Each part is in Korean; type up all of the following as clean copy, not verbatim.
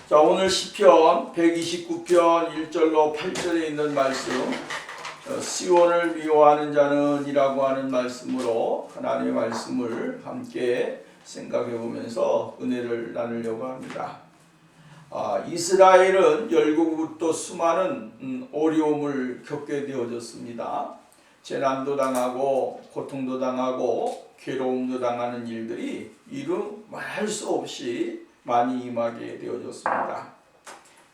자, 오늘 시편 129편 1절로 8절에 있는 말씀, 시온을 미워하는 자는 이라고 하는 말씀으로 하나님의 말씀을 함께 생각해 보면서 은혜를 나누려고 합니다. 이스라엘은 열국부터 수많은 어려움을 겪게 되어졌습니다. 재난도 당하고 고통도 당하고 괴로움도 당하는 일들이 이루 말할 수 없이 많이 임하게 되어졌습니다.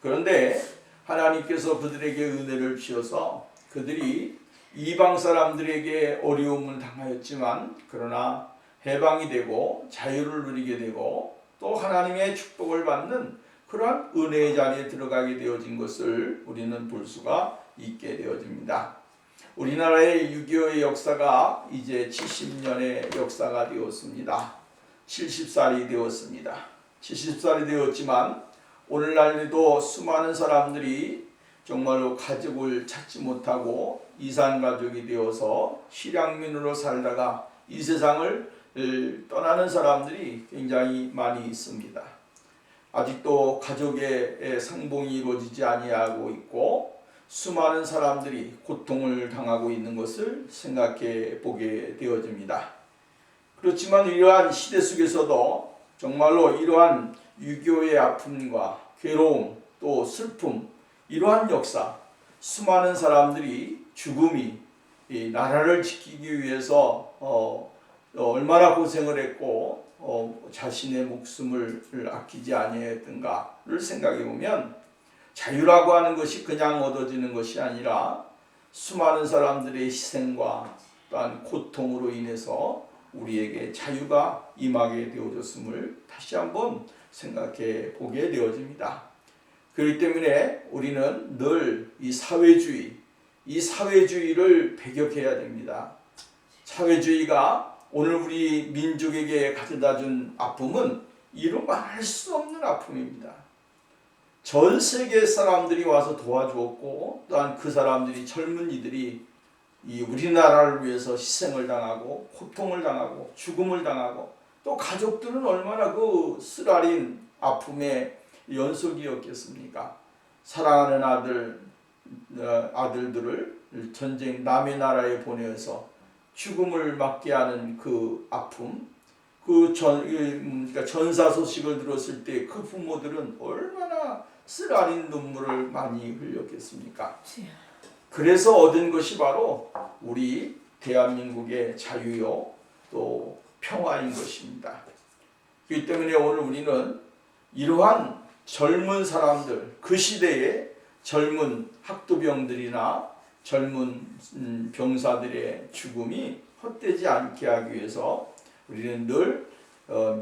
그런데 하나님께서 그들에게 은혜를 주셔서 그들이 이방 사람들에게 어려움을 당하였지만 그러나 해방이 되고 자유를 누리게 되고 또 하나님의 축복을 받는 그러한 은혜의 자리에 들어가게 되어진 것을 우리는 볼 수가 있게 되어집니다. 우리나라의 6.25의 역사가 이제 70년의 역사가 되었습니다. 70살이 되었습니다. 70살이 되었지만 오늘날에도 수많은 사람들이 정말로 가족을 찾지 못하고 이산가족이 되어서 실향민으로 살다가 이 세상을 떠나는 사람들이 굉장히 많이 있습니다. 아직도 가족의 상봉이 이루어지지 아니하고 있고 수많은 사람들이 고통을 당하고 있는 것을 생각해 보게 되어집니다. 그렇지만 이러한 시대 속에서도 정말로 이러한 6.25의 아픔과 괴로움 또 슬픔, 이러한 역사, 수많은 사람들이 죽음이 이 나라를 지키기 위해서 얼마나 고생을 했고 자신의 목숨을 아끼지 아니했던가를 생각해 보면 자유라고 하는 것이 그냥 얻어지는 것이 아니라 수많은 사람들의 희생과 또한 고통으로 인해서 우리에게 자유가 임하게 되어졌음을 다시 한번 생각해 보게 되어집니다. 그렇기 때문에 우리는 늘 이 사회주의를 배격해야 됩니다. 사회주의가 오늘 우리 민족에게 가져다준 아픔은 이루 말할 수 없는 아픔입니다. 전 세계 사람들이 와서 도와주었고 또한 그 사람들이 젊은이들이 이 우리나라를 위해서 희생을 당하고 고통을 당하고 죽음을 당하고 또 가족들은 얼마나 그 쓰라린 아픔의 연속이었겠습니까? 사랑하는 아들들을 전쟁 남의 나라에 보내서 죽음을 맞게 하는 그 아픔, 그러니까 전사 소식을 들었을 때 그 부모들은 얼마나 쓰라린 눈물을 많이 흘렸겠습니까? 그래서 얻은 것이 바로 우리 대한민국의 자유요 또 평화인 것입니다. 그렇기 때문에 오늘 우리는 이러한 젊은 사람들, 그 시대의 젊은 학도병들이나 젊은 병사들의 죽음이 헛되지 않게 하기 위해서 우리는 늘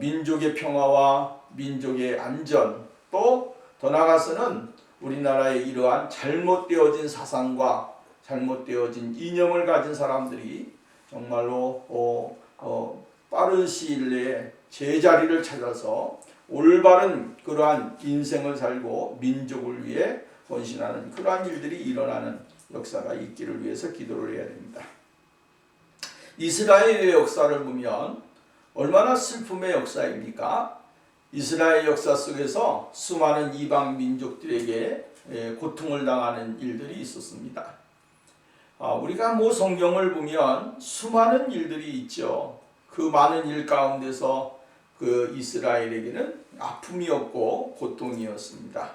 민족의 평화와 민족의 안전 또 더 나아가서는 우리나라의 이러한 잘못되어진 사상과 잘못되어진 이념을 가진 사람들이 정말로 빠른 시일 내에 제자리를 찾아서 올바른 그러한 인생을 살고 민족을 위해 헌신하는 그러한 일들이 일어나는 역사가 있기를 위해서 기도를 해야 됩니다. 이스라엘의 역사를 보면 얼마나 슬픔의 역사입니까? 이스라엘 역사 속에서 수많은 이방 민족들에게 고통을 당하는 일들이 있었습니다. 우리가 성경을 보면 수많은 일들이 있죠. 그 많은 일 가운데서 그 이스라엘에게는 아픔이었고 고통이었습니다.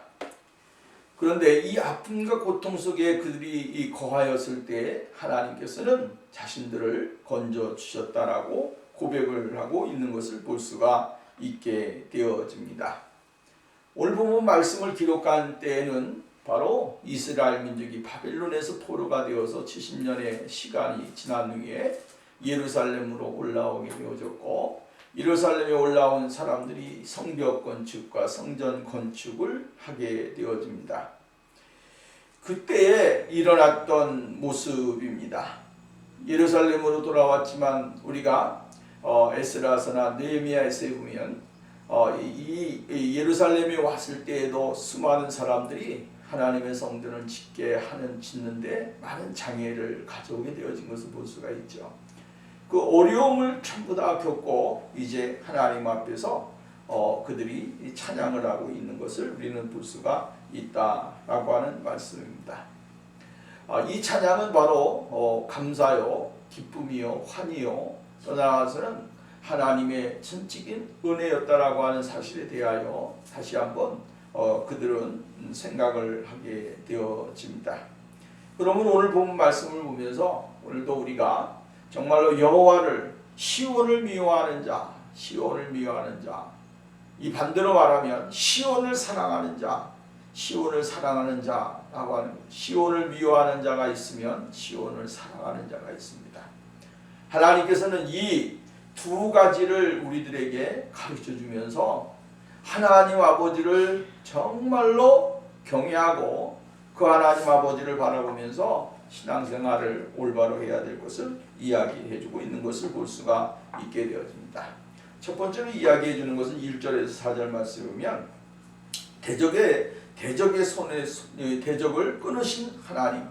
그런데 이 아픔과 고통 속에 그들이 거하였을 때 하나님께서는 자신들을 건져 주셨다라고 고백을 하고 있는 것을 볼 수가 있게 되어집니다. 오늘 본문 말씀을 기록한 때에는 바로 이스라엘 민족이 바벨론에서 포로가 되어서 70년의 시간이 지난 후에 예루살렘으로 올라오게 되어졌고 예루살렘에 올라온 사람들이 성벽 건축과 성전 건축을 하게 되어집니다. 그때에 일어났던 모습입니다. 예루살렘으로 돌아왔지만 우리가 에스라서나 느헤미야에서 보면 이 예루살렘에 왔을 때에도 수많은 사람들이 하나님의 성전을 짓는데 많은 장애를 가져오게 되어진 것을 볼 수가 있죠. 그 어려움을 전부 다 겪고 이제 하나님 앞에서 그들이 찬양을 하고 있는 것을 우리는 볼 수가 있다라고 하는 말씀입니다. 이 찬양은 바로 감사요, 기쁨이요, 환희요, 또 나아가서는 하나님의 전적인 은혜였다라고 하는 사실에 대하여 다시 한번 그들은 생각을 하게 되어집니다. 그러면 오늘 본 말씀을 보면서 오늘도 우리가 정말로 여호와를 시온을 미워하는 자, 시온을 미워하는 자, 이 반대로 말하면 시온을 사랑하는 자, 시온을 사랑하는 자라고 하는 것. 시온을 미워하는 자가 있으면 시온을 사랑하는 자가 있습니다. 하나님께서는 이 두 가지를 우리들에게 가르쳐 주면서 하나님 아버지를 정말로 경외하고 그 하나님 아버지를 바라보면서 신앙생활을 올바로 해야 될 것을 이야기해 주고 있는 것을 볼 수가 있게 되어집니다. 첫 번째로 이야기해 주는 것은 1절에서 4절 말씀에 보면 대적의 손에 대적을 끊으신 하나님,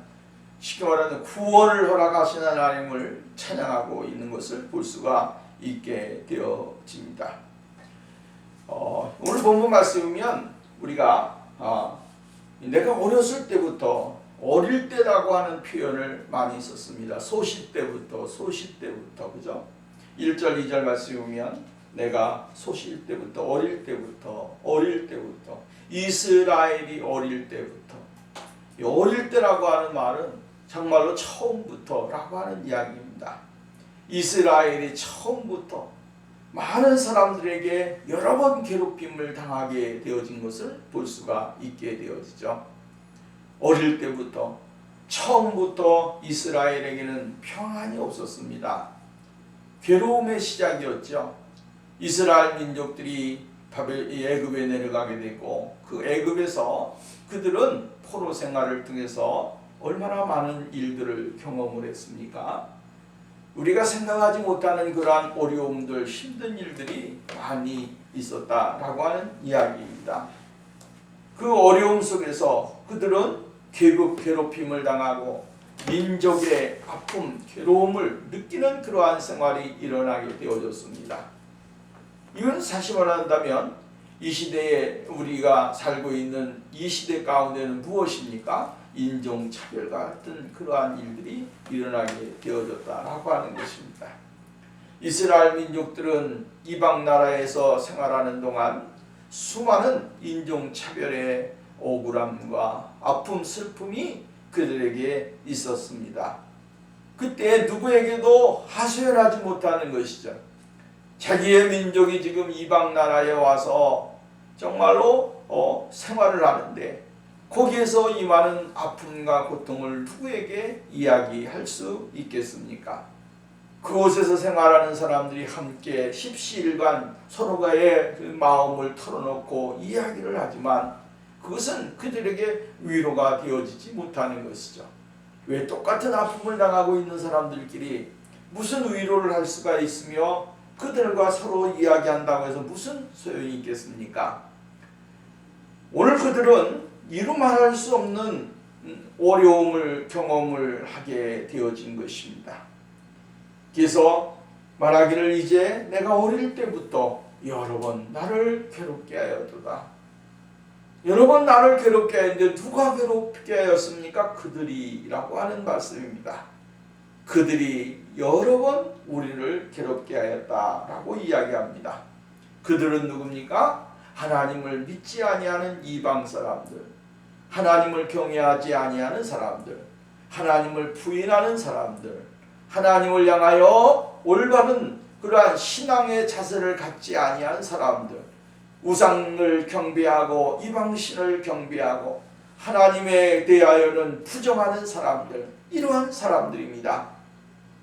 쉽게 말하면 구원을 허락하신 하나님을 찬양하고 있는 것을 볼 수가 있게 되어집니다. 오늘 본문 말씀이면 우리가 내가 어렸을 때부터, 어릴 때라고 하는 표현을 많이 썼습니다. 소시 때부터, 그죠? 1절, 2절 말씀에 보면 내가 소시일 때부터, 어릴 때부터, 이스라엘이 어릴 때부터. 어릴 때라고 하는 말은 정말로 처음부터라고 하는 이야기입니다. 이스라엘이 처음부터 많은 사람들에게 여러 번 괴롭힘을 당하게 되어진 것을 볼 수가 있게 되어지죠. 어릴 때부터, 처음부터 이스라엘에게는 평안이 없었습니다. 괴로움의 시작이었죠. 이스라엘 민족들이 애굽에 내려가게 되고 그 애굽에서 그들은 포로 생활을 통해서 얼마나 많은 일들을 경험을 했습니까? 우리가 생각하지 못하는 그러한 어려움들, 힘든 일들이 많이 있었다라고 하는 이야기입니다. 그 어려움 속에서 그들은 괴롭힘을 당하고 민족의 아픔, 괴로움을 느끼는 그러한 생활이 일어나게 되어졌습니다. 이건 사실 말한다면 이 시대에 우리가 살고 있는 이 시대 가운데는 무엇입니까? 인종차별 같은 그러한 일들이 일어나게 되어졌다라고 하는 것입니다. 이스라엘 민족들은 이방 나라에서 생활하는 동안 수많은 인종차별의 억울함과 아픔, 슬픔이 그들에게 있었습니다. 그때 누구에게도 하소연하지 못하는 것이죠. 자기의 민족이 지금 이방 나라에 와서 정말로 생활을 하는데 거기에서 이 많은 아픔과 고통을 누구에게 이야기할 수 있겠습니까? 그곳에서 생활하는 사람들이 함께 십시일반 서로가의 그 마음을 털어놓고 이야기를 하지만 그것은 그들에게 위로가 되어지지 못하는 것이죠. 왜 똑같은 아픔을 당하고 있는 사람들끼리 무슨 위로를 할 수가 있으며 그들과 서로 이야기한다고 해서 무슨 소용이 있겠습니까? 오늘 그들은 이루 말할 수 없는 어려움을 경험을 하게 되어진 것입니다. 그래서 말하기를 이제 내가 어릴 때부터 여러 번 나를 괴롭게 하였도다. 여러 번 나를 괴롭게 하였는데 누가 괴롭게 하였습니까? 그들이라고 하는 말씀입니다. 그들이 여러 번 우리를 괴롭게 하였다라고 이야기합니다. 그들은 누굽니까? 하나님을 믿지 아니하는 이방 사람들, 하나님을 경외하지 아니하는 사람들, 하나님을 부인하는 사람들, 하나님을 향하여 올바른 그러한 신앙의 자세를 갖지 아니한 사람들, 우상을 경배하고 이방신을 경배하고 하나님에 대하여는 부정하는 사람들, 이러한 사람들입니다.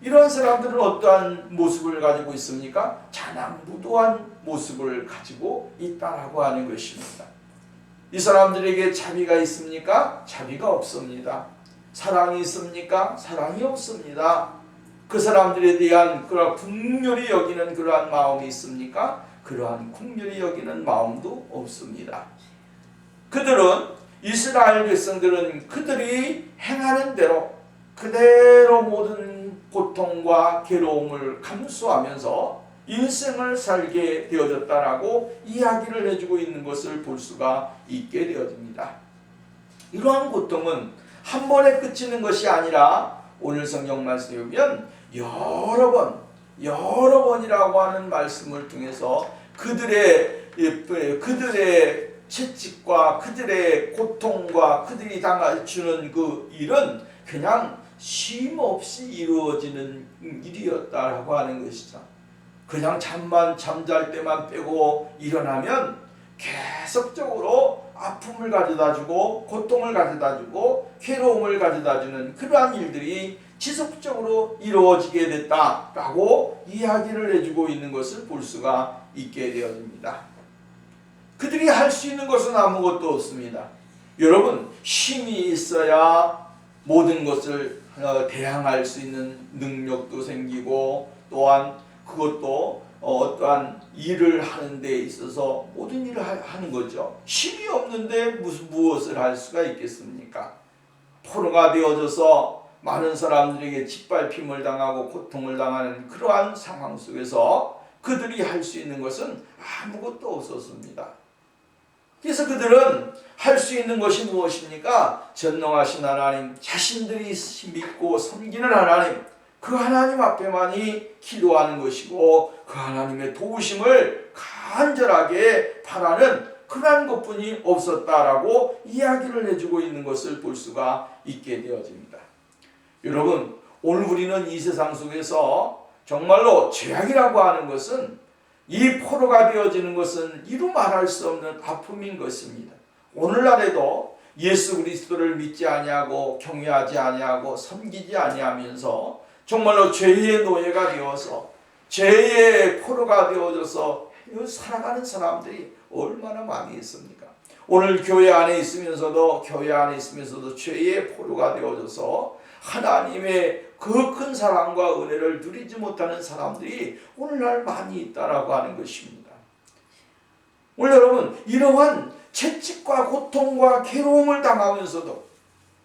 이러한 사람들은 어떠한 모습을 가지고 있습니까? 자랑무도한 모습을 가지고 있다라고 하는 것입니다. 이 사람들에게 자비가 있습니까? 자비가 없습니다. 사랑이 있습니까? 사랑이 없습니다. 그 사람들에 대한 그러한 긍휼히 여기는 그러한 마음이 있습니까? 그러한 긍휼히 여기는 마음도 없습니다. 그들은 이스라엘 백성들은 그들이 행하는 대로 그대로 모든 고통과 괴로움을 감수하면서 인생을 살게 되어졌다라고 이야기를 해주고 있는 것을 볼 수가 있게 되어집니다. 이러한 고통은 한 번에 그치는 것이 아니라 오늘 성경 말씀에 보면 여러 번이라고 하는 말씀을 통해서 그들의 채찍과 그들의 고통과 그들이 당해주는 그 일은 그냥 쉼 없이 이루어지는 일이었다라고 하는 것이죠. 그냥 잠잘 때만 빼고 일어나면 계속적으로 아픔을 가져다주고 고통을 가져다주고 괴로움을 가져다주는 그러한 일들이 지속적으로 이루어지게 됐다라고 이야기를 해주고 있는 것을 볼 수가 있게 되어집니다. 그들이 할 수 있는 것은 아무것도 없습니다. 여러분, 힘이 있어야 모든 것을 대항할 수 있는 능력도 생기고 또한 그것도 어떠한 일을 하는 데 있어서 모든 일을 하는 거죠. 힘이 없는데 무엇을 할 수가 있겠습니까? 포로가 되어져서 많은 사람들에게 짓밟힘을 당하고 고통을 당하는 그러한 상황 속에서 그들이 할 수 있는 것은 아무것도 없었습니다. 그래서 그들은 할 수 있는 것이 무엇입니까? 전능하신 하나님, 자신들이 믿고 섬기는 하나님, 그 하나님 앞에만이 기도하는 것이고 그 하나님의 도우심을 간절하게 바라는 그러한 것뿐이 없었다라고 이야기를 해주고 있는 것을 볼 수가 있게 되어집니다. 여러분, 오늘 우리는 이 세상 속에서 정말로 죄악이라고 하는 것은 이 포로가 되어지는 것은 이루 말할 수 없는 아픔인 것입니다. 오늘날에도 예수 그리스도를 믿지 아니하고 경외하지 아니하고 섬기지 아니하면서 정말로 죄의 노예가 되어서 죄의 포로가 되어져서 살아가는 사람들이 얼마나 많이 있습니까? 오늘 교회 안에 있으면서도 죄의 포로가 되어져서 하나님의 그 큰 사랑과 은혜를 누리지 못하는 사람들이 오늘날 많이 있다라고 하는 것입니다. 오늘 여러분, 이러한 채찍과 고통과 괴로움을 당하면서도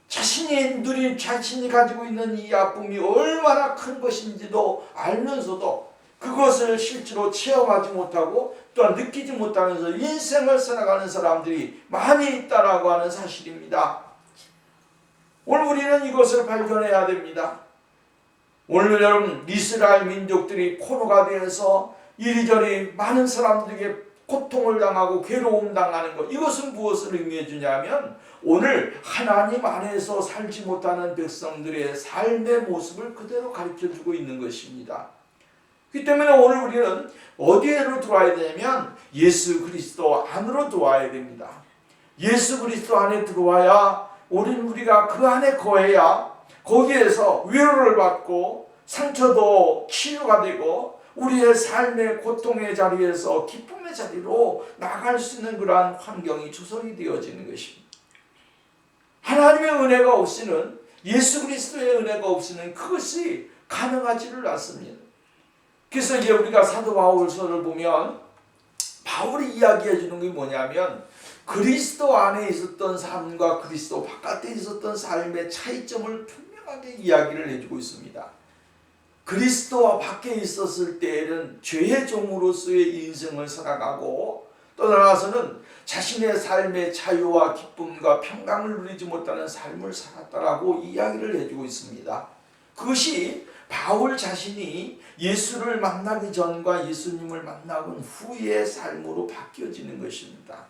자신이 가지고 있는 이 아픔이 얼마나 큰 것인지도 알면서도 그것을 실제로 체험하지 못하고 또한 느끼지 못하면서 인생을 살아가는 사람들이 많이 있다라고 하는 사실입니다. 오늘 우리는 이것을 발견해야 됩니다. 오늘 여러분, 이스라엘 민족들이 포로가 되어서 이리저리 많은 사람들에게 고통을 당하고 괴로움 당하는 것, 이것은 무엇을 의미해 주냐면 오늘 하나님 안에서 살지 못하는 백성들의 삶의 모습을 그대로 가르쳐 주고 있는 것입니다. 그렇기 때문에 오늘 우리는 어디로 들어와야 되냐면 예수 그리스도 안으로 들어와야 됩니다. 예수 그리스도 안에 들어와야 우리가 그 안에 거해야 거기에서 위로를 받고 상처도 치유가 되고 우리의 삶의 고통의 자리에서 기쁨의 자리로 나갈 수 있는 그러한 환경이 조성이 되어지는 것입니다. 하나님의 은혜가 없이는, 예수 그리스도의 은혜가 없이는 그것이 가능하지를 않습니다. 그래서 이제 우리가 사도 바울서를 보면 바울이 이야기해 주는 게 뭐냐면 그리스도 안에 있었던 삶과 그리스도 바깥에 있었던 삶의 차이점을 분명하게 이야기를 해주고 있습니다. 그리스도와 밖에 있었을 때에는 죄의 종으로서의 인생을 살아가고 또 나아가서는 자신의 삶의 자유와 기쁨과 평강을 누리지 못하는 삶을 살았다라고 이야기를 해주고 있습니다. 그것이 바울 자신이 예수를 만나기 전과 예수님을 만나고 후의 삶으로 바뀌어지는 것입니다.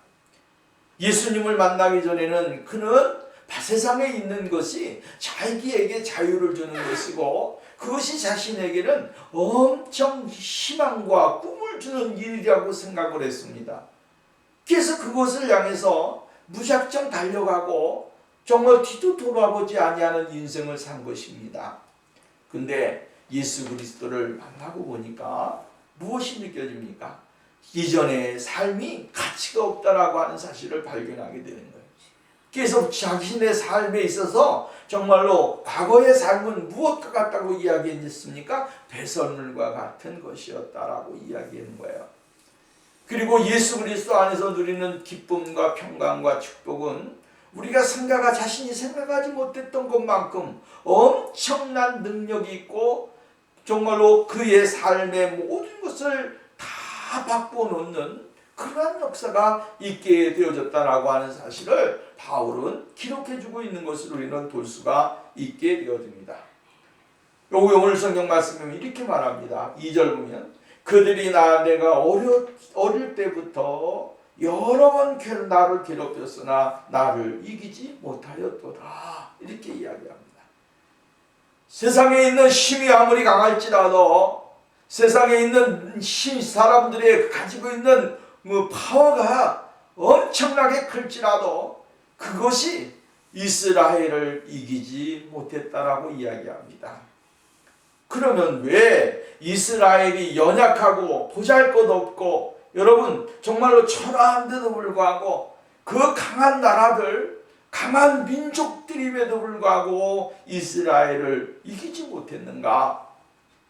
예수님을 만나기 전에는 그는 세상에 있는 것이 자기에게 자유를 주는 것이고 그것이 자신에게는 엄청 희망과 꿈을 주는 일이라고 생각을 했습니다. 그래서 그것을 향해서 무작정 달려가고 정말 뒤도 돌아보지 아니하는 인생을 산 것입니다. 근데 예수 그리스도를 만나고 보니까 무엇이 느껴집니까? 이전의 삶이 가치가 없다라고 하는 사실을 발견하게 되는 거예요. 그래서 자신의 삶에 있어서 정말로 과거의 삶은 무엇과 같다고 이야기했습니까? 배설물과 같은 것이었다라고 이야기하는 거예요. 그리고 예수 그리스도 안에서 누리는 기쁨과 평강과 축복은 우리가 자신이 생각하지 못했던 것만큼 엄청난 능력이 있고 정말로 그의 삶의 모든 것을 것을 다 바꿔놓는 그러한 역사가 있게 되어졌다라고 하는 사실을 바울은 기록해주고 있는 것을 우리는 볼 수가 있게 되어집니다. 여기 오늘 성경 말씀은 이렇게 말합니다. 2절 보면 그들이 내가 어릴 때부터 여러 번 나를 괴롭혔으나 나를 이기지 못하였도다. 이렇게 이야기합니다. 세상에 있는 힘이 아무리 강할지라도 세상에 있는 사람들이 가지고 있는 파워가 엄청나게 클지라도 그것이 이스라엘을 이기지 못했다라고 이야기합니다. 그러면 왜 이스라엘이 연약하고 보잘것없고 여러분 정말로 초라한데도 불구하고 그 강한 나라들 강한 민족들임에도 불구하고 이스라엘을 이기지 못했는가?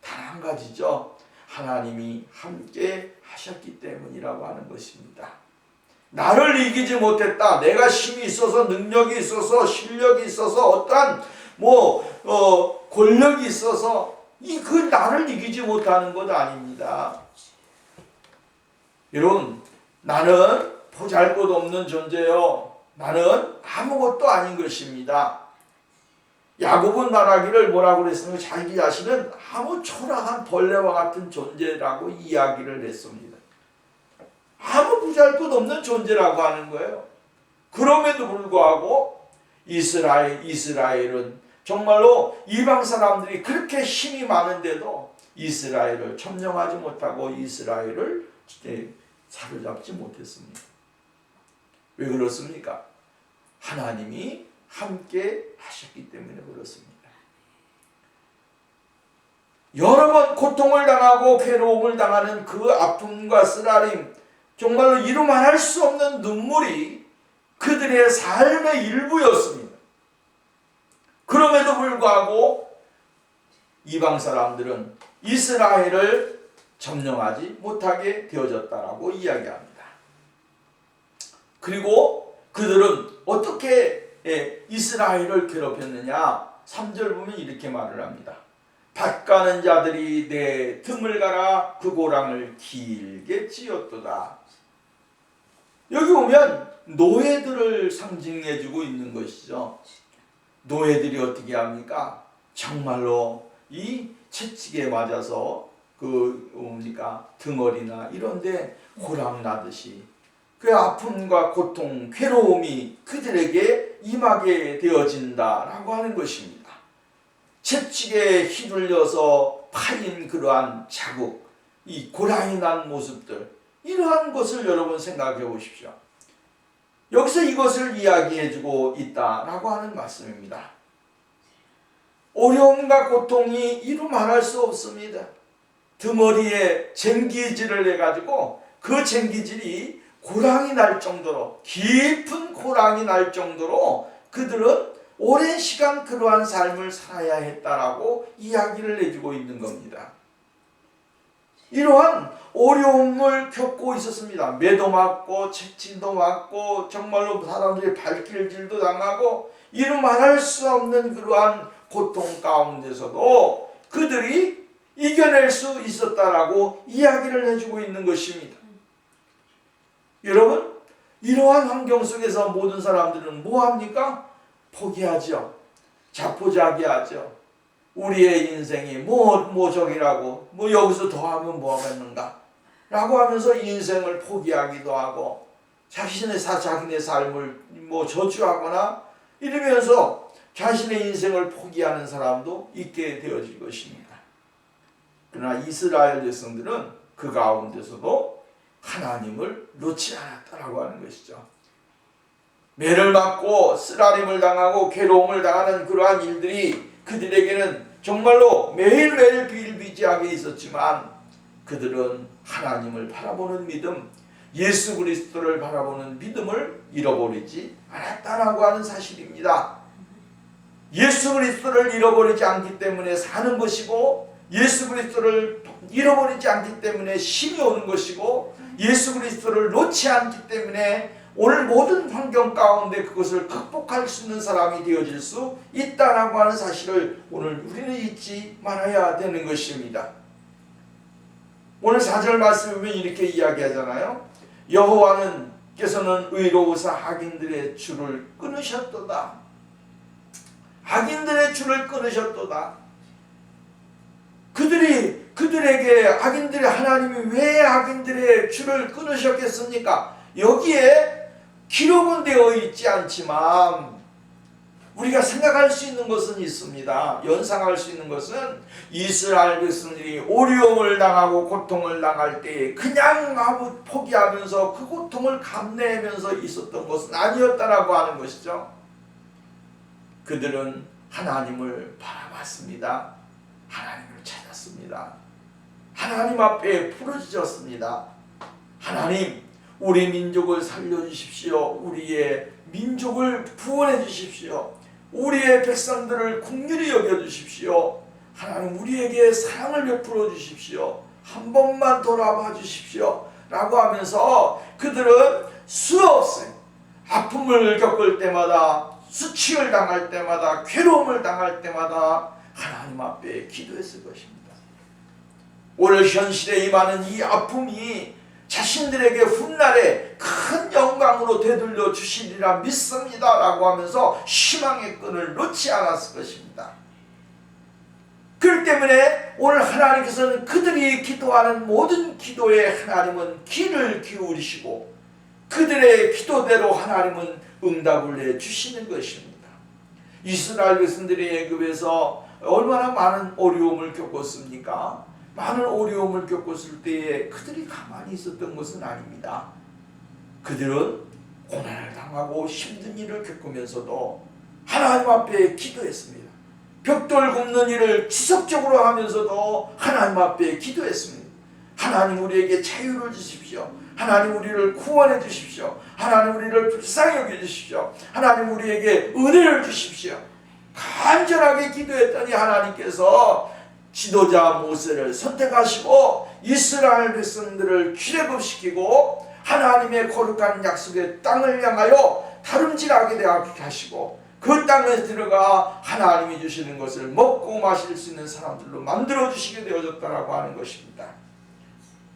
단 한 가지죠. 하나님이 함께 하셨기 때문이라고 하는 것입니다. 나를 이기지 못했다. 내가 힘이 있어서 능력이 있어서 실력이 있어서 어떠한 권력이 있어서 그 나를 이기지 못하는 것 아닙니다. 여러분 나는 보잘것없는 존재요. 나는 아무것도 아닌 것입니다. 야곱은 말하기를 뭐라고 그랬습니까? 자기 자신은 아무 초라한 벌레와 같은 존재라고 이야기를 했습니다. 아무 보잘것없는 존재라고 하는 거예요. 그럼에도 불구하고 이스라엘은 정말로 이방 사람들이 그렇게 힘이 많은데도 이스라엘을 점령하지 못하고 이스라엘을 사로잡지 못했습니다. 왜 그렇습니까? 하나님이 함께 하셨기 때문에 그렇습니다. 여러 번 고통을 당하고 괴로움을 당하는 그 아픔과 쓰라림, 정말로 이루 말할 수 없는 눈물이 그들의 삶의 일부였습니다. 그럼에도 불구하고 이방 사람들은 이스라엘을 점령하지 못하게 되어졌다라고 이야기합니다. 그리고 그들은 어떻게 이스라엘을 괴롭혔느냐? 3절 보면 이렇게 말을 합니다. 밭 가는 자들이 내 등을 갈아 그 고랑을 길게 찧었도다. 여기 보면 노예들을 상징해주고 있는 것이죠. 노예들이 어떻게 합니까? 정말로 이 채찍에 맞아서 등허리나 이런데 고랑 나듯이 그 아픔과 고통, 괴로움이 그들에게 임하게 되어진다라고 하는 것입니다. 채찍에 휘둘려서 파인 그러한 자국, 이 고랑이 난 모습들, 이러한 것을 여러분 생각해 보십시오. 여기서 이것을 이야기해주고 있다라고 하는 말씀입니다. 어려움과 고통이 이루 말할 수 없습니다. 드머리에 쟁기질을 해가지고 그 쟁기질이 고랑이 날 정도로, 깊은 고랑이 날 정도로 그들은 오랜 시간 그러한 삶을 살아야 했다라고 이야기를 해주고 있는 겁니다. 이러한 어려움을 겪고 있었습니다. 매도 맞고 채찍도 맞고 정말로 사람들이 발길질도 당하고 이루 말할 수 없는 그러한 고통 가운데서도 그들이 이겨낼 수 있었다라고 이야기를 해주고 있는 것입니다. 여러분, 이러한 환경 속에서 모든 사람들은 뭐합니까? 포기하죠. 자포자기하죠. 우리의 인생이 저기라고 여기서 더하면 뭐가 있는가 라고 하면서 인생을 포기하기도 하고 자기네 삶을 저주하거나 이러면서 자신의 인생을 포기하는 사람도 있게 되어질 것입니다. 그러나 이스라엘 백성들은 그 가운데서도 하나님을 놓지 않았다라고 하는 것이죠. 매를 맞고 쓰라림을 당하고 괴로움을 당하는 그러한 일들이 그들에게는 정말로 매일매일 비일비재하게 있었지만 그들은 하나님을 바라보는 믿음, 예수 그리스도를 바라보는 믿음을 잃어버리지 않았다라고 하는 사실입니다. 예수 그리스도를 잃어버리지 않기 때문에 사는 것이고 예수 그리스도를 잃어버리지 않기 때문에 힘이 오는 것이고 예수 그리스도를 놓지 않기 때문에 오늘 모든 환경 가운데 그것을 극복할 수 있는 사람이 되어질 수 있다라고 하는 사실을 오늘 우리는 잊지 말아야 되는 것입니다. 오늘 4절 말씀에 보면 이렇게 이야기하잖아요. 여호와께서는 의로우사 악인들의 줄을 끊으셨도다. 악인들의 줄을 끊으셨도다. 그들에게 하나님이 왜 악인들의 줄을 끊으셨겠습니까? 여기에 기록은 되어 있지 않지만 우리가 생각할 수 있는 것은 있습니다. 연상할 수 있는 것은 이스라엘 백성들이 어려움을 당하고 고통을 당할 때 그냥 아무 포기하면서 그 고통을 감내하면서 있었던 것은 아니었다라고 하는 것이죠. 그들은 하나님을 바라봤습니다. 하나님을 찾았습니다. 하나님 앞에 부르짖었습니다. 하나님, 우리 민족을 살려주십시오. 우리의 민족을 구원해 주십시오. 우리의 백성들을 긍휼히 여겨주십시오. 하나님, 우리에게 사랑을 베풀어 주십시오. 한 번만 돌아봐 주십시오. 라고 하면서 그들은 수없이 아픔을 겪을 때마다, 수치를 당할 때마다, 괴로움을 당할 때마다 하나님 앞에 기도했을 것입니다. 오늘 현실에 임하는 이 아픔이 자신들에게 훗날에 큰 영광으로 되돌려 주시리라 믿습니다 라고 하면서 희망의 끈을 놓지 않았을 것입니다. 그렇기 때문에 오늘 하나님께서는 그들이 기도하는 모든 기도에 하나님은 귀를 기울이시고 그들의 기도대로 하나님은 응답을 해주시는 것입니다. 이스라엘 백성들이 애굽에서 얼마나 많은 어려움을 겪었습니까? 많은 어려움을 겪었을 때에 그들이 가만히 있었던 것은 아닙니다. 그들은 고난을 당하고 힘든 일을 겪으면서도 하나님 앞에 기도했습니다. 벽돌 굽는 일을 지속적으로 하면서도 하나님 앞에 기도했습니다. 하나님, 우리에게 자유를 주십시오. 하나님, 우리를 구원해 주십시오. 하나님, 우리를 불쌍히 여겨 주십시오. 하나님, 우리에게 은혜를 주십시오. 간절하게 기도했더니 하나님께서 지도자 모세를 선택하시고 이스라엘 백성들을 출애굽시키고 하나님의 거룩한 약속의 땅을 향하여 다름질하게 되게 하시고 그 땅에 들어가 하나님이 주시는 것을 먹고 마실 수 있는 사람들로 만들어 주시게 되어졌다라고 하는 것입니다.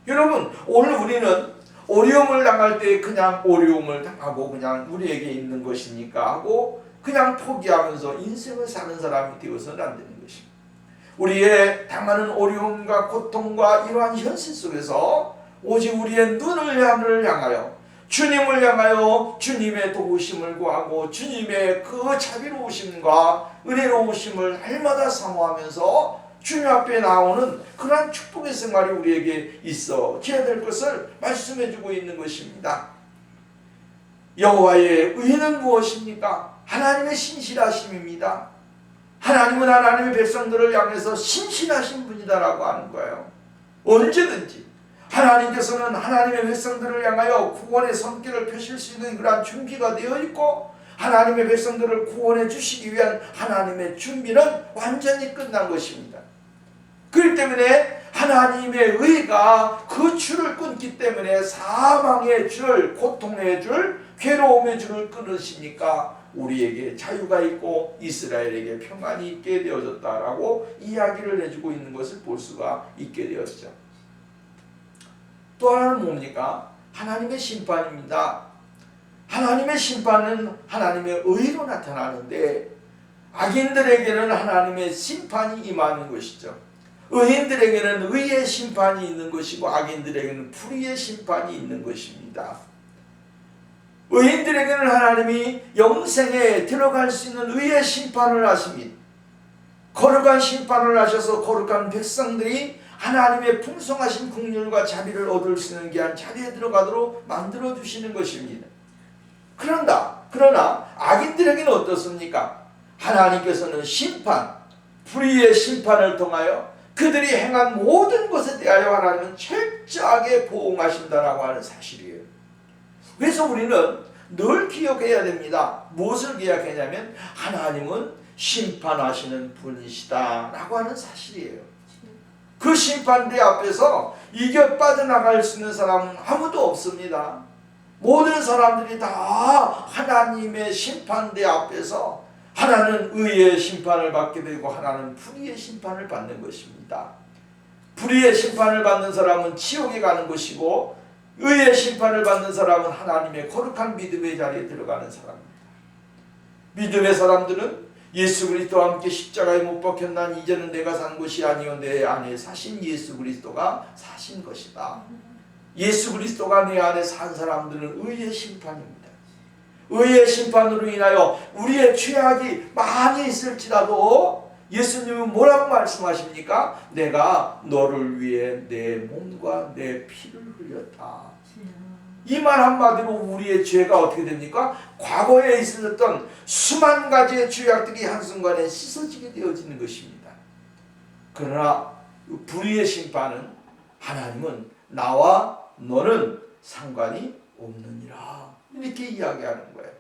여러분, 오늘 우리는 어려움을 당할 때 그냥 어려움을 당하고 그냥 우리에게 있는 것이니까 하고 그냥 포기하면서 인생을 사는 사람이 되어서는 안 되는 것입니다. 우리의 당하는 어려움과 고통과 이러한 현실 속에서 오직 우리의 눈을 하늘을 향하여 주님을 향하여 주님의 도우심을 구하고 주님의 그 자비로우심과 은혜로우심을 날마다 사모하면서 주님 앞에 나오는 그러한 축복의 생활이 우리에게 있어져야 될 것을 말씀해주고 있는 것입니다. 여호와의 의는 무엇입니까? 하나님의 신실하심입니다. 하나님은 하나님의 백성들을 향해서 신실하신 분이다라고 하는 거예요. 언제든지 하나님께서는 하나님의 백성들을 향하여 구원의 손길을 펴실 수 있는 그러한 준비가 되어 있고 하나님의 백성들을 구원해 주시기 위한 하나님의 준비는 완전히 끝난 것입니다. 그렇기 때문에 하나님의 의가 그 줄을 끊기 때문에 사망의 줄, 고통의 줄, 괴로움의 줄을 끊으시니까 우리에게 자유가 있고 이스라엘에게 평안이 있게 되어졌다라고 이야기를 해주고 있는 것을 볼 수가 있게 되었죠. 또 하나는 뭡니까? 하나님의 심판입니다. 하나님의 심판은 하나님의 의로 나타나는데 악인들에게는 하나님의 심판이 임하는 것이죠. 의인들에게는 의의 심판이 있는 것이고 악인들에게는 불의의 심판이 있는 것입니다. 의인들에게는 하나님이 영생에 들어갈 수 있는 의의 심판을 하십니다. 거룩한 심판을 하셔서 거룩한 백성들이 하나님의 풍성하신 긍휼과 자비를 얻을 수 있는 귀한 자리에 들어가도록 만들어 주시는 것입니다. 그러나 악인들에게는 어떻습니까? 하나님께서는 심판, 불의의 심판을 통하여 그들이 행한 모든 것에 대하여 하나님은 철저하게 보응하신다라고 하는 사실이에요. 그래서 우리는 늘 기억해야 됩니다. 무엇을 기억하냐면 하나님은 심판하시는 분이시다라고 하는 사실이에요. 그 심판대 앞에서 이겨 빠져나갈 수 있는 사람은 아무도 없습니다. 모든 사람들이 다 하나님의 심판대 앞에서 하나는 의의 심판을 받게 되고 하나는 불의의 심판을 받는 것입니다. 불의의 심판을 받는 사람은 지옥에 가는 것이고 의의 심판을 받는 사람은 하나님의 거룩한 믿음의 자리에 들어가는 사람입니다. 믿음의 사람들은 예수 그리스도와 함께 십자가에 못 박혔난 이제는 내가 산 것이 아니요 내 안에 사신 예수 그리스도가 사신 것이다. 예수 그리스도가 내 안에 산 사람들은 의의 심판입니다. 의의 심판으로 인하여 우리의 죄악이 많이 있을지라도 예수님은 뭐라고 말씀하십니까? 내가 너를 위해 내 몸과 내 피를 흘렸다. 이 말 한마디로 우리의 죄가 어떻게 됩니까? 과거에 있었던 수만 가지의 죄악들이 한순간에 씻어지게 되어지는 것입니다. 그러나 불의의 심판은 하나님은 나와 너는 상관이 없느니라 이렇게 이야기하는 거예요.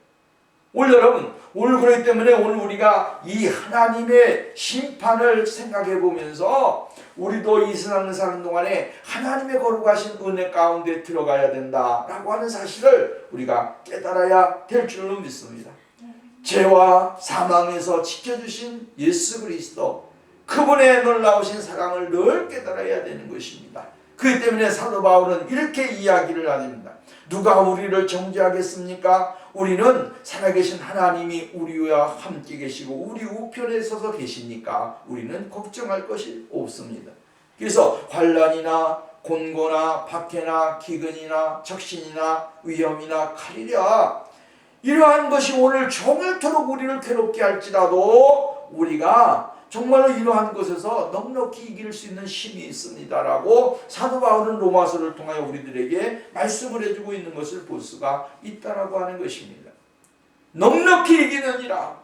오늘 여러분, 오늘 그렇기 때문에 오늘 우리가 이 하나님의 심판을 생각해 보면서 우리도 이 세상을 사는 동안에 하나님의 거룩하신 은혜 가운데 들어가야 된다라고 하는 사실을 우리가 깨달아야 될 줄로 믿습니다. 죄와 사망에서 지켜주신 예수 그리스도, 그분의 놀라우신 사랑을 늘 깨달아야 되는 것입니다. 그렇기 때문에 사도 바울은 이렇게 이야기를 합니다. 누가 우리를 정죄하겠습니까? 우리는 살아계신 하나님이 우리와 함께 계시고 우리 우편에 서서 계시니까 우리는 걱정할 것이 없습니다. 그래서 환난이나 곤고나 박해나 기근이나 적신이나 위험이나 칼이랴 이러한 것이 오늘 종일토록 우리를 괴롭게 할지라도 우리가 정말로 이러한 것에서 넉넉히 이길 수 있는 힘이 있습니다라고 사도 바울은 로마서를 통하여 우리들에게 말씀을 해주고 있는 것을 볼 수가 있다라고 하는 것입니다. 넉넉히 이기느니라.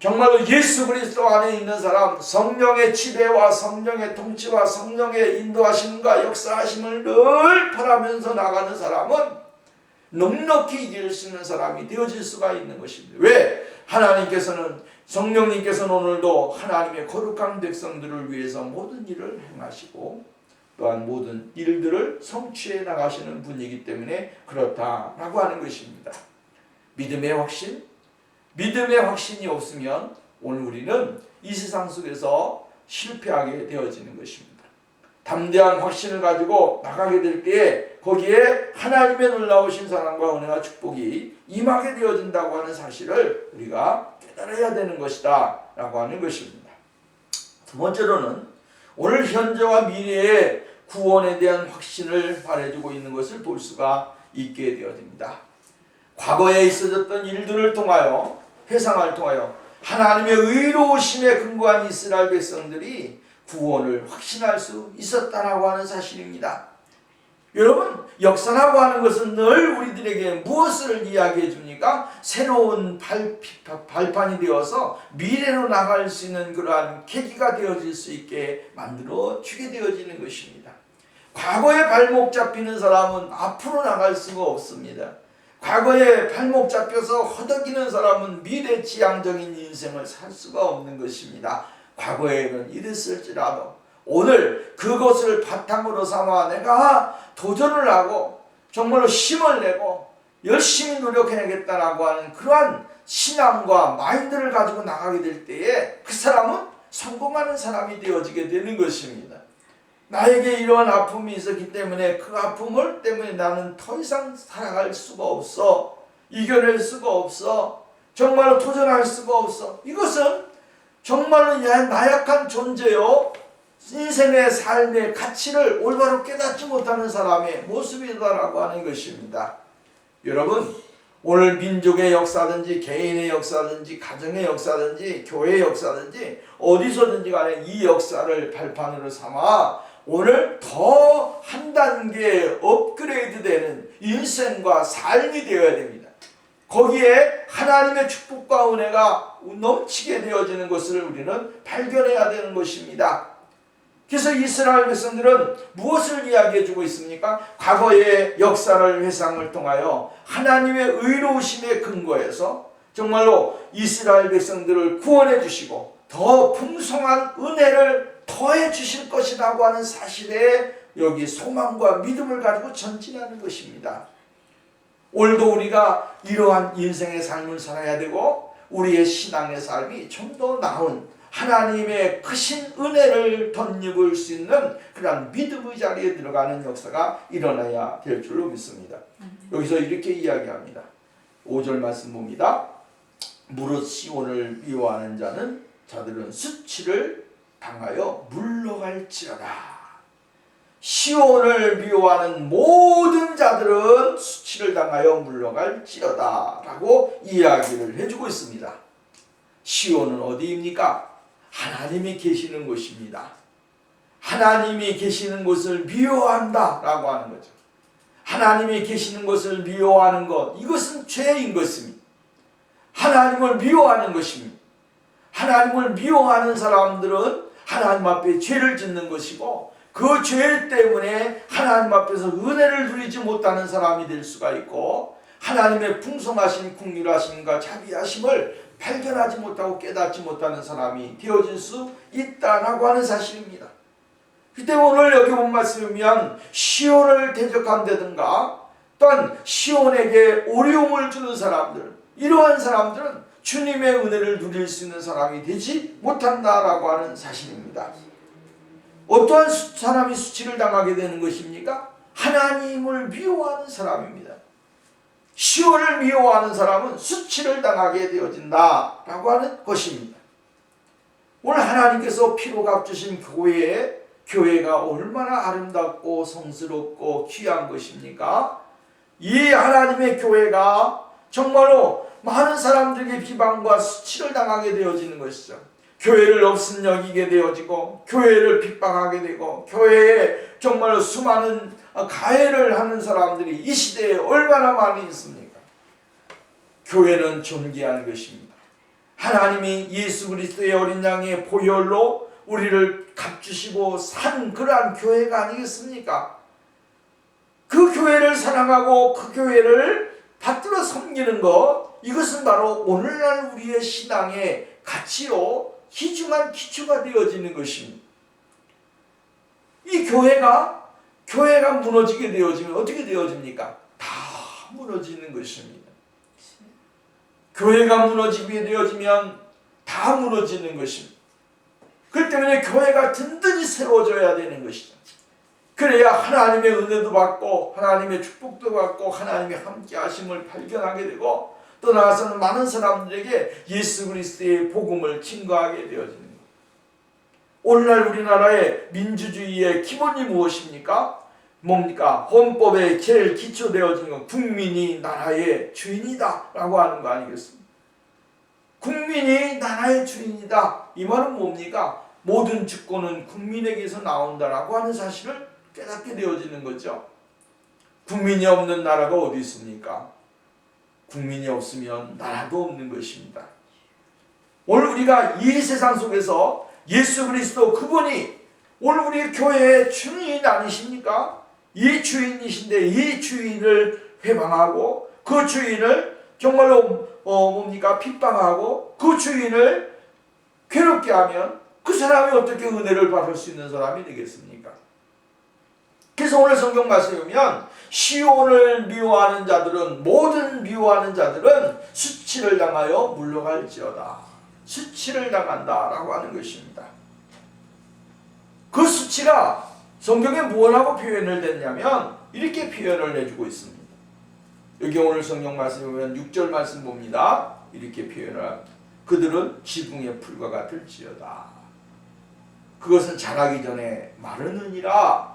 정말로 예수 그리스도 안에 있는 사람, 성령의 지배와 성령의 통치와 성령의 인도하심과 역사하심을 늘 바라면서 나가는 사람은 넉넉히 이길 수 있는 사람이 되어질 수가 있는 것입니다. 왜? 하나님께서는 성령님께서는 오늘도 하나님의 거룩한 백성들을 위해서 모든 일을 행하시고 또한 모든 일들을 성취해 나가시는 분이기 때문에 그렇다라고 하는 것입니다. 믿음의 확신? 믿음의 확신이 없으면 오늘 우리는 이 세상 속에서 실패하게 되어지는 것입니다. 담대한 확신을 가지고 나가게 될 때에 거기에 하나님의 놀라우신 사랑과 은혜와 축복이 임하게 되어진다고 하는 사실을 우리가 깨달아야 되는 것이다 라고 하는 것입니다. 두 번째로는 오늘 현재와 미래의 구원에 대한 확신을 말해주고 있는 것을 볼 수가 있게 되어집니다. 과거에 있어졌던 일들을 통하여 회상을 통하여 하나님의 의로우심에 근거한 이스라엘 백성들이 구원을 확신할 수 있었다라고 하는 사실입니다. 여러분, 역사라고 하는 것은 늘 우리들에게 무엇을 이야기해 줍니까? 새로운 발판이 되어서 미래로 나갈 수 있는 그러한 계기가 되어질 수 있게 만들어 주게 되어지는 것입니다. 과거에 발목 잡히는 사람은 앞으로 나갈 수가 없습니다. 과거에 발목 잡혀서 허덕이는 사람은 미래지향적인 인생을 살 수가 없는 것입니다. 과거에는 이랬을지라도 오늘 그것을 바탕으로 삼아 내가 도전을 하고 정말로 힘을 내고 열심히 노력해야겠다라고 하는 그러한 신앙과 마인드를 가지고 나가게 될 때에 그 사람은 성공하는 사람이 되어지게 되는 것입니다. 나에게 이러한 아픔이 있었기 때문에 그 아픔을 때문에 나는 더 이상 살아갈 수가 없어. 이겨낼 수가 없어. 정말로 도전할 수가 없어. 이것은 정말로 나약한 존재요. 인생의 삶의 가치를 올바로 깨닫지 못하는 사람의 모습이다라고 하는 것입니다. 여러분, 오늘 민족의 역사든지 개인의 역사든지 가정의 역사든지 교회의 역사든지 어디서든지 간에 이 역사를 발판으로 삼아 오늘 더 한 단계 업그레이드 되는 인생과 삶이 되어야 됩니다. 거기에 하나님의 축복과 은혜가 넘치게 되어지는 것을 우리는 발견해야 되는 것입니다. 그래서 이스라엘 백성들은 무엇을 이야기해 주고 있습니까? 과거의 역사를 회상을 통하여 하나님의 의로우심에 근거해서 정말로 이스라엘 백성들을 구원해 주시고 더 풍성한 은혜를 더해 주실 것이라고 하는 사실에 여기 소망과 믿음을 가지고 전진하는 것입니다. 오늘도 우리가 이러한 인생의 삶을 살아야 되고 우리의 신앙의 삶이 좀 더 나은 하나님의 크신 은혜를 덧입을 수 있는 그런 믿음의 자리에 들어가는 역사가 일어나야 될 줄로 믿습니다. 여기서 이렇게 이야기합니다. 5절 말씀 봅니다. 무릇 시온을 미워하는 자들은 수치를 당하여 물러갈지어다. 시온을 미워하는 모든 자들은 수치를 당하여 물러갈지어다 라고 이야기를 해주고 있습니다. 시온은 어디입니까? 하나님이 계시는 곳입니다. 하나님이 계시는 곳을 미워한다 라고 하는 거죠. 하나님이 계시는 곳을 미워하는 것, 이것은 죄인 것입니다. 하나님을 미워하는 것입니다. 하나님을 미워하는 사람들은 하나님 앞에 죄를 짓는 것이고, 그 죄 때문에 하나님 앞에서 은혜를 누리지 못하는 사람이 될 수가 있고, 하나님의 풍성하신 긍휼하심과 자비하심을 발견하지 못하고 깨닫지 못하는 사람이 되어질 수 있다라고 하는 사실입니다. 그때 오늘 여기 본 말씀이면 시온을 대적한다든가 또한 시온에게 어려움을 주는 사람들, 이러한 사람들은 주님의 은혜를 누릴 수 있는 사람이 되지 못한다라고 하는 사실입니다. 어떠한 사람이 수치를 당하게 되는 것입니까? 하나님을 미워하는 사람입니다. 시온을 미워하는 사람은 수치를 당하게 되어진다라고 하는 것입니다. 오늘 하나님께서 피로 값주신 교회가 얼마나 아름답고 성스럽고 귀한 것입니까? 이 하나님의 교회가 정말로 많은 사람들에게 비방과 수치를 당하게 되어지는 것이죠. 교회를 없음여기게 되어지고, 교회를 핍박하게 되고, 교회에 정말로 수많은 가해를 하는 사람들이 이 시대에 얼마나 많이 있습니까? 교회는 존귀한 것입니다. 하나님이 예수 그리스도의 어린 양의 보혈로 우리를 값주시고 산 그러한 교회가 아니겠습니까? 그 교회를 사랑하고 그 교회를 받들어 섬기는 것, 이것은 바로 오늘날 우리의 신앙의 가치로 귀중한 기초가 되어지는 것입니다. 이 교회가 무너지게 되어지면 어떻게 되어집니까? 다 무너지는 것입니다. 교회가 무너지게 되어지면 다 무너지는 것입니다. 그렇기 때문에 교회가 든든히 세워져야 되는 것이죠. 그래야 하나님의 은혜도 받고 하나님의 축복도 받고 하나님의 함께 하심을 발견하게 되고, 또 나아가서는 많은 사람들에게 예수 그리스도의 복음을 증거하게 되어지는 것. 오늘날 우리나라의 민주주의의 기본이 무엇입니까? 뭡니까? 헌법에 제일 기초되어지는 건 국민이 나라의 주인이다 라고 하는 거 아니겠습니까? 국민이 나라의 주인이다. 이 말은 뭡니까? 모든 주권은 국민에게서 나온다라고 하는 사실을 깨닫게 되어지는 거죠. 국민이 없는 나라가 어디 있습니까? 국민이 없으면 나라도 없는 것입니다. 오늘 우리가 이 세상 속에서 예수 그리스도 그분이 오늘 우리 교회의 주인 아니십니까? 이 주인이신데 이 주인을 회방하고 그 주인을 정말로 핍박하고 그 주인을 괴롭게 하면 그 사람이 어떻게 은혜를 받을 수 있는 사람이 되겠습니까? 그래서 오늘 성경 말씀에 보면 시온을 미워하는 자들은, 모든 미워하는 자들은 수치를 당하여 물러갈지어다. 수치를 당한다라고 하는 것입니다. 그 수치가 성경에 무엇하고 표현을 됐냐면 이렇게 표현을 해주고 있습니다. 여기 오늘 성경 말씀에 보면 6절 말씀 봅니다. 이렇게 표현을 합니다. 그들은 지붕의 풀과 같을지어다. 그것은 자라기 전에 마르느니라.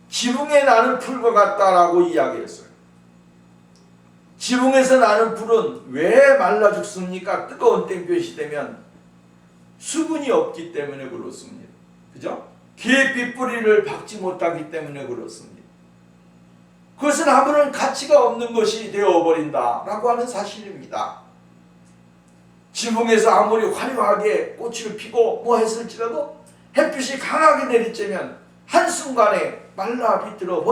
지붕에 나는 풀과 같다라고 이야기했어요. 지붕에서 나는 풀은 왜 말라 죽습니까? 뜨거운 땡볕이 되면 수분이 없기 때문에 그렇습니다. 그죠? 깊이 뿌리를 박지 못하기 때문에 그렇습니다. 그것은 아무런 가치가 없는 것이 되어버린다라고 하는 사실입니다. 지붕에서 아무리 화려하게 꽃을 피고 뭐 했을지라도 햇빛이 강하게 내리쬐면 한순간에 말라 비틀어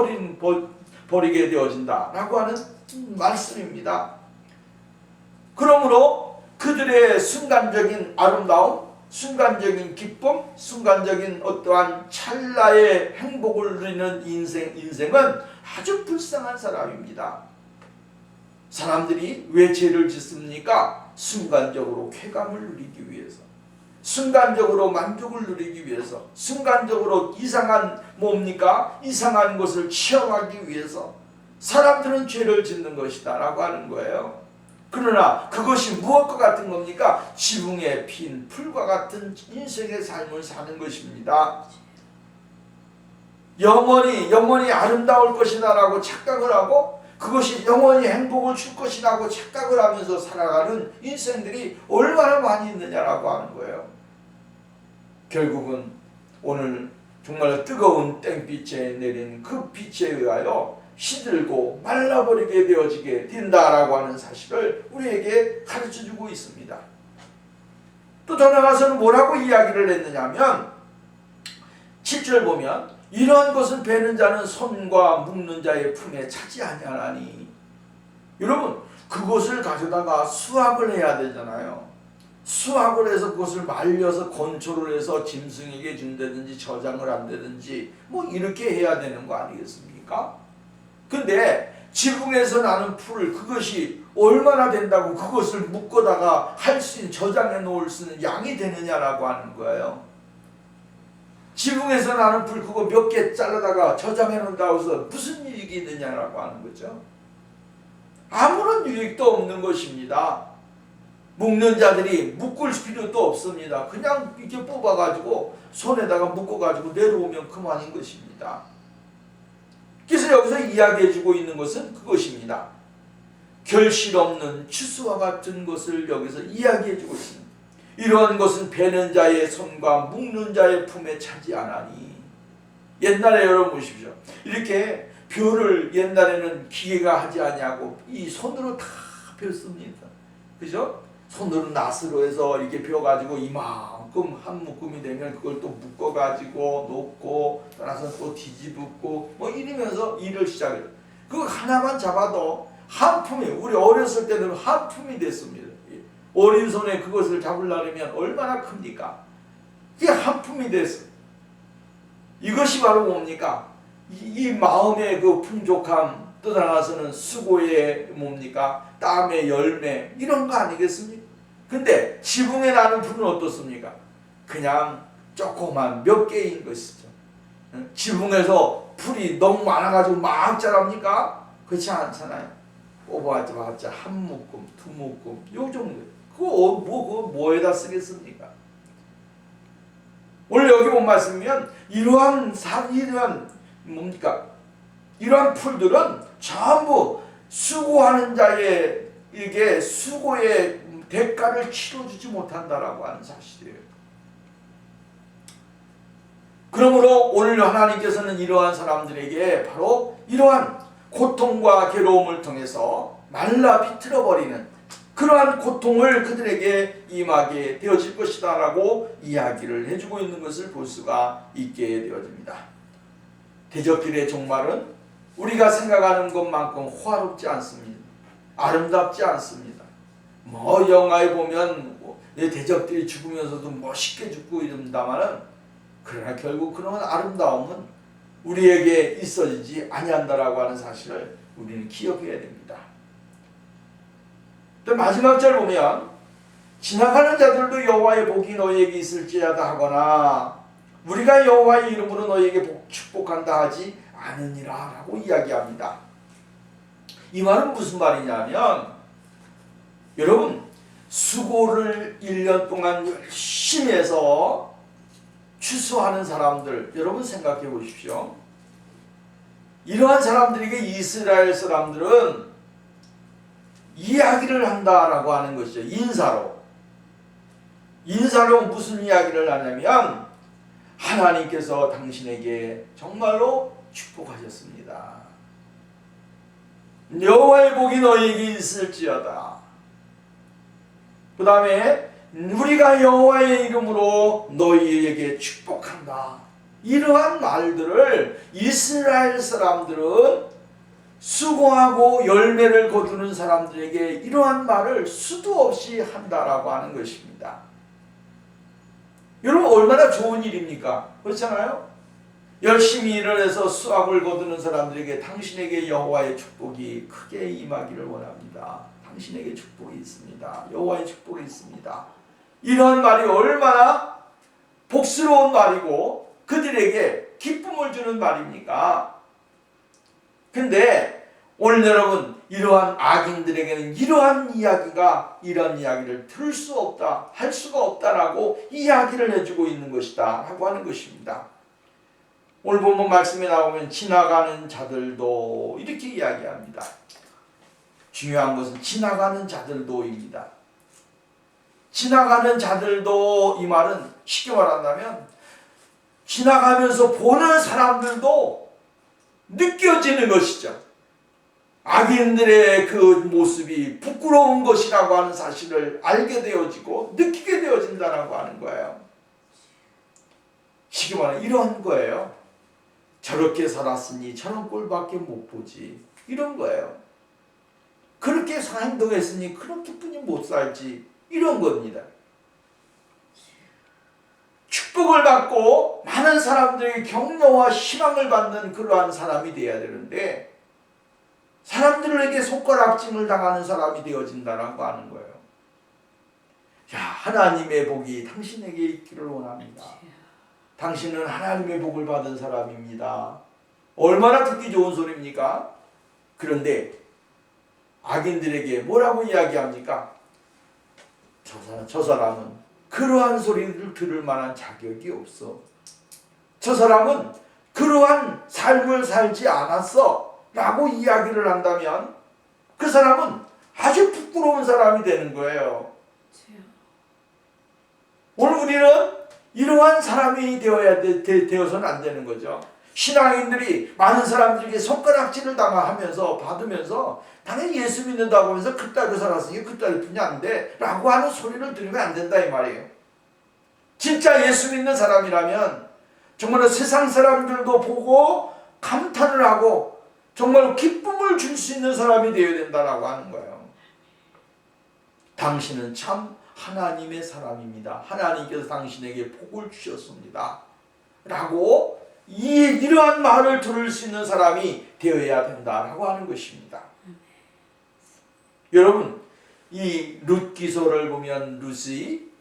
버리게 되어진다라고 하는 말씀입니다. 그러므로 그들의 순간적인 아름다움, 순간적인 기쁨, 순간적인 어떠한 찰나의 행복을 누리는 인생은 아주 불쌍한 사람입니다. 사람들이 왜 죄를 짓습니까? 순간적으로 쾌감을 누리기 위해서, 순간적으로 만족을 누리기 위해서, 순간적으로 이상한 이상한 것을 취하기 위해서 사람들은 죄를 짓는 것이다 라고 하는 거예요. 그러나 그것이 무엇과 같은 겁니까? 지붕에 핀 풀과 같은 인생의 삶을 사는 것입니다. 영원히 아름다울 것이다 라고 착각을 하고, 그것이 영원히 행복을 줄 것이라고 착각을 하면서 살아가는 인생들이 얼마나 많이 있느냐라고 하는 거예요. 결국은 오늘 정말 뜨거운 땡빛에 내린 그 빛에 의하여 시들고 말라버리게 되어지게 된다라고 하는 사실을 우리에게 가르쳐주고 있습니다. 또 더 나아가서는 뭐라고 이야기를 했느냐면 7절 보면 이러한 것은 베는 자는 손과 묶는 자의 품에 차지 아니하나니. 여러분, 그것을 가져다가 수확을 해야 되잖아요. 수확을 해서 그것을 말려서 건초를 해서 짐승에게 준다든지 저장을 한다든지 이렇게 해야 되는 거 아니겠습니까? 근데 지붕에서 나는 풀을 그것이 얼마나 된다고 그것을 묶어다가 할 수 있는, 저장해 놓을 수 있는 양이 되느냐라고 하는 거예요. 지붕에서 나는 풀 그거 몇 개 잘라다가 저장해 놓는다고 해서 무슨 유익이 있느냐라고 하는 거죠. 아무런 유익도 없는 것입니다. 묶는 자들이 묶을 필요도 없습니다. 그냥 이렇게 뽑아가지고 손에다가 묶어가지고 내려오면 그만인 것입니다. 그래서 여기서 이야기해주고 있는 것은 그것입니다. 결실 없는 추수와 같은 것을 여기서 이야기해주고 있습니다. 이러한 것은 베는 자의 손과 묶는 자의 품에 차지 않으니. 옛날에 여러분 보십시오. 이렇게 벼를 옛날에는 기계가 하지 아니하고 이 손으로 다 벼습니다. 그죠? 손으로 낫으로 해서 이렇게 벼가지고 이만큼 한 묶음이 되면 그걸 또 묶어가지고 놓고 따라서 또 뒤집고 이러면서 일을 시작해요. 그거 하나만 잡아도 한 품이, 우리 어렸을 때는 한 품이 됐습니다. 어린 손에 그것을 잡으려면 얼마나 큽니까? 그게 한 품이 됐어요. 이것이 바로 뭡니까? 이 마음의 그 풍족함, 또 나아가서는 수고의 땀의 열매, 이런 거 아니겠습니까? 근데 지붕에 나는 풀은 어떻습니까? 그냥 조그만 몇 개인 것이죠. 지붕에서 풀이 너무 많아가지고 막 자랍니까? 그렇지 않잖아요. 뽑아봤자 한 묶음, 두 묶음, 요 정도. 그거 뭐에다 쓰겠습니까? 오늘 여기 본 말씀이면 이러한 풀들은 전부 수고하는 자에게 수고의 대가를 치러주지 못한다라고 하는 사실이에요. 그러므로 오늘 하나님께서는 이러한 사람들에게 바로 이러한 고통과 괴로움을 통해서 말라 비틀어버리는 그러한 고통을 그들에게 임하게 되어질 것이다 라고 이야기를 해주고 있는 것을 볼 수가 있게 되어집니다. 대적들의 종말은 우리가 생각하는 것만큼 호화롭지 않습니다. 아름답지 않습니다. 영화에 보면 대적들이 죽으면서도 멋있게 죽고 이런다마는, 그러나 결국 그런 아름다움은 우리에게 있어지지 아니한다라고 하는 사실을 우리는 기억해야 됩니다. 또 마지막 절 보면 지나가는 자들도 여호와의 복이 너희에게 있을지어다 하거나 우리가 여호와의 이름으로 너희에게 축복한다 하지 않으니라 라고 이야기합니다. 이 말은 무슨 말이냐면, 여러분, 수고를 1년 동안 열심히 해서 추수하는 사람들, 여러분 생각해 보십시오. 이러한 사람들에게 이스라엘 사람들은 이야기를 한다라고 하는 것이죠. 인사로 무슨 이야기를 하냐면, 하나님께서 당신에게 정말로 축복하셨습니다. 여호와의 복이 너희에게 있을지어다. 그 다음에 우리가 여호와의 이름으로 너희에게 축복한다. 이러한 말들을 이스라엘 사람들은 수고하고 열매를 거두는 사람들에게 이러한 말을 수도 없이 한다라고 하는 것입니다. 여러분, 얼마나 좋은 일입니까? 그렇잖아요? 열심히 일을 해서 수확을 거두는 사람들에게 당신에게 여호와의 축복이 크게 임하기를 원합니다. 당신에게 축복이 있습니다. 여호와의 축복이 있습니다. 이런 말이 얼마나 복스러운 말이고 그들에게 기쁨을 주는 말입니까? 근데 오늘 여러분, 이러한 악인들에게는 이러한 이야기를 들을 수 없다, 할 수가 없다라고 이야기를 해주고 있는 것이다 라고 하는 것입니다. 오늘 본문 말씀에 나오면 지나가는 자들도 이렇게 이야기합니다. 중요한 것은 지나가는 자들도입니다. 지나가는 자들도, 이 말은 쉽게 말한다면 지나가면서 보는 사람들도 느껴지는 것이죠. 악인들의 그 모습이 부끄러운 것이라고 하는 사실을 알게 되어지고 느끼게 되어진다라고 하는 거예요. 쉽게 말하면 이런 거예요. 저렇게 살았으니 저런 꼴밖에 못 보지, 이런 거예요. 그렇게 행동했으니 그렇게뿐이 못 살지, 이런 겁니다. 축복을 받고 많은 사람들에게 격려와 희망을 받는 그러한 사람이 되어야 되는데 사람들에게 손가락질을 당하는 사람이 되어진다라고 하는 거예요. 야, 하나님의 복이 당신에게 있기를 원합니다. 당신은 하나님의 복을 받은 사람입니다. 얼마나 듣기 좋은 소리입니까? 그런데 악인들에게 뭐라고 이야기합니까? 저 사람은 그러한 소리를 들을 만한 자격이 없어. 저 사람은 그러한 삶을 살지 않았어 라고 이야기를 한다면 그 사람은 아주 부끄러운 사람이 되는 거예요. 오늘 우리는 이러한 사람이 되어서는 안 되는 거죠. 신앙인들이 많은 사람들에게 손가락질을 당하면서 받으면서 당연히 예수 믿는다고 하면서 그따위로 살았으니 그따위 뿐이 안 돼 라고 하는 소리를 들으면 안 된다 이 말이에요. 진짜 예수 믿는 사람이라면 정말 세상 사람들도 보고 감탄을 하고 정말 기쁨을 줄 수 있는 사람이 되어야 된다라고 하는 거예요. 당신은 참 하나님의 사람입니다. 하나님께서 당신에게 복을 주셨습니다 라고 이러한 말을 들을 수 있는 사람이 되어야 된다라고 하는 것입니다. 여러분, 이 룻 기서를 보면 룻이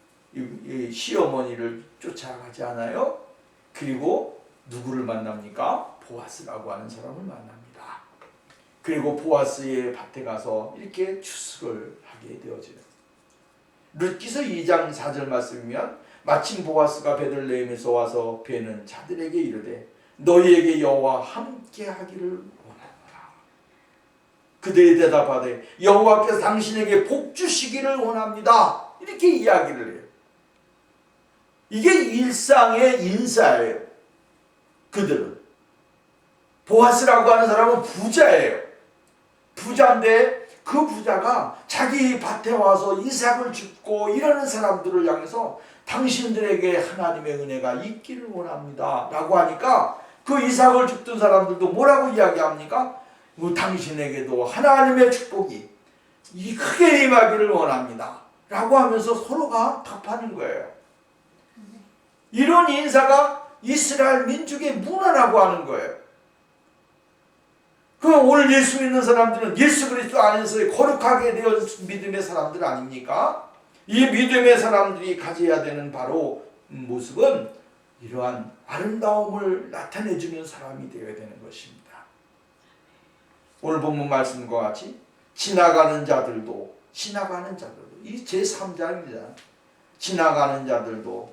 시어머니를 쫓아가지 않아요? 그리고 누구를 만납니까? 보아스라고 하는 사람을 만납니다. 그리고 보아스의 밭에 가서 이렇게 추수를 하게 되어져요. 룻기서 2장 4절 말씀이면 마침 보아스가 베들레헴에서 와서 베는 자들에게 이르되 너희에게 여호와 함께 하기를 원하노라. 그들이 대답하되 여호와께서 당신에게 복 주시기를 원합니다. 이렇게 이야기를 해요. 이게 일상의 인사예요. 그들은 보아스라고 하는 사람은 부자예요. 부자인데 그 부자가 자기 밭에 와서 이삭을 줍고 이러는 사람들을 향해서 당신들에게 하나님의 은혜가 있기를 원합니다 라고 하니까 그 이삭을 줍던 사람들도 뭐라고 이야기합니까? 당신에게도 하나님의 축복이 크게 임하기를 원합니다 라고 하면서 서로가 답하는 거예요. 이런 인사가 이스라엘 민족의 문화라고 하는 거예요. 그럼 오늘 예수 믿는 사람들은 예수 그리스도 안에서의 거룩하게 되어 믿음의 사람들 아닙니까? 이 믿음의 사람들이 가져야 되는 바로 모습은 이러한 아름다움을 나타내주는 사람이 되어야 되는 것입니다. 오늘 본문 말씀과 같이 지나가는 자들도 이 제3장입니다. 지나가는 자들도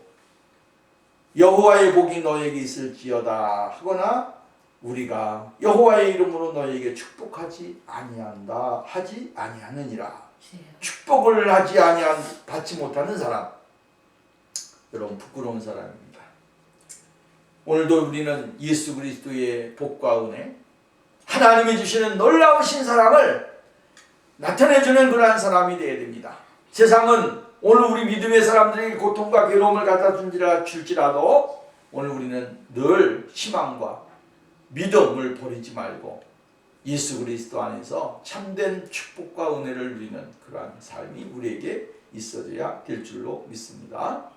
여호와의 복이 너에게 있을지어다 하거나 우리가 여호와의 이름으로 너에게 축복하지 아니하느니라. 축복을 받지 못하는 사람, 여러분 부끄러운 사람입니다. 오늘도 우리는 예수 그리스도의 복과 은혜, 하나님이 주시는 놀라우신 사랑을 나타내주는 그러한 사람이 되어야 됩니다. 세상은 오늘 우리 믿음의 사람들에게 고통과 괴로움을 갖다 줄지라도 오늘 우리는 늘 희망과 믿음을 버리지 말고 예수 그리스도 안에서 참된 축복과 은혜를 누리는 그러한 삶이 우리에게 있어져야 될 줄로 믿습니다.